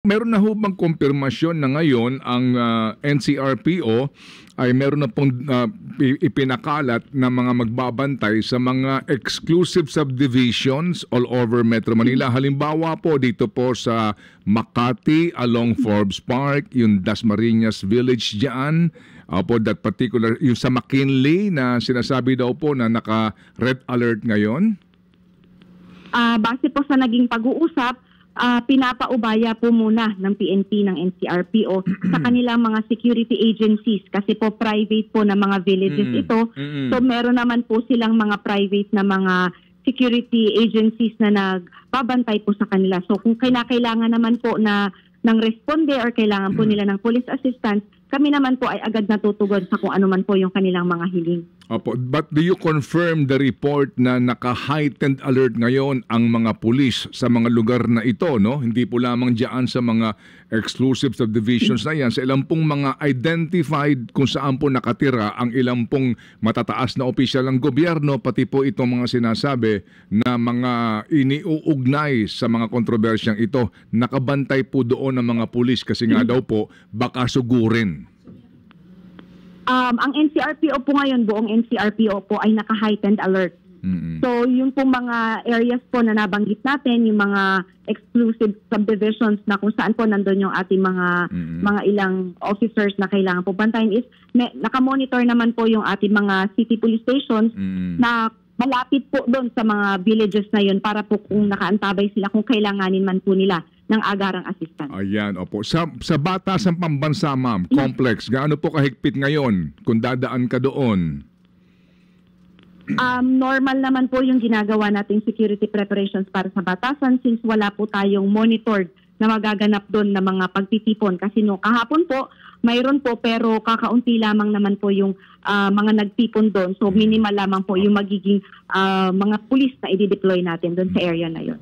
Meron na ho bang kumpirmasyon na ngayon ang NCRPO ay meron na pong ipinakalat na mga magbabantay sa mga exclusive subdivisions all over Metro Manila. Halimbawa po dito po sa Makati along Forbes Park, yung Dasmariñas Village diyan. Po that particular, yung sa McKinley na sinasabi daw po na naka-red alert ngayon? Base po sa naging pag-uusap, pinapaubaya po muna ng PNP, ng NCRPO sa kanilang mga security agencies kasi po private po na mga villages ito. So meron naman po silang mga private na mga security agencies na nagbabantay po sa kanila. So kung kailangan naman po na ng responde or kailangan po nila ng police assistance, kami naman po ay agad natutugon sa kung ano man po yung kanilang mga hiling. Opo, but do you confirm the report na naka-heightened alert ngayon ang mga pulis sa mga lugar na ito, no? Hindi po lamang diyan sa mga exclusive subdivisions na yan, sa ilang pong mga identified kung saan po nakatira ang ilang pong matataas na opisyal ng gobyerno, pati po itong mga sinasabi na mga iniuugnay sa mga kontrobersyang ito, nakabantay po doon ng mga pulis kasi nga daw po baka sugurin. Ang NCRPO po ngayon, buong NCRPO po ay naka-heightened alert. So yung pong mga areas po na nabanggit natin, yung mga exclusive subdivisions na kung saan po nandun yung ating mga ilang officers na kailangan po bantayan is nakamonitor naman po yung ating mga city police stations na malapit po doon sa mga villages na yun para po kung nakaantabay sila kung kailanganin man po nila ng agarang assistance. Ayan, opo. Sa Batasang Pambansa, ma'am, complex, gaano po kahigpit ngayon kung dadaan ka doon? Normal naman po yung ginagawa nating security preparations para sa Batasan since wala po tayong monitored na magaganap doon na mga pagtitipon. Kasi no, kahapon po, mayroon po pero kakaunti lamang naman po yung mga nagtipon doon. So minimal lamang po yung magiging mga pulis na i-deploy natin doon sa area na yon.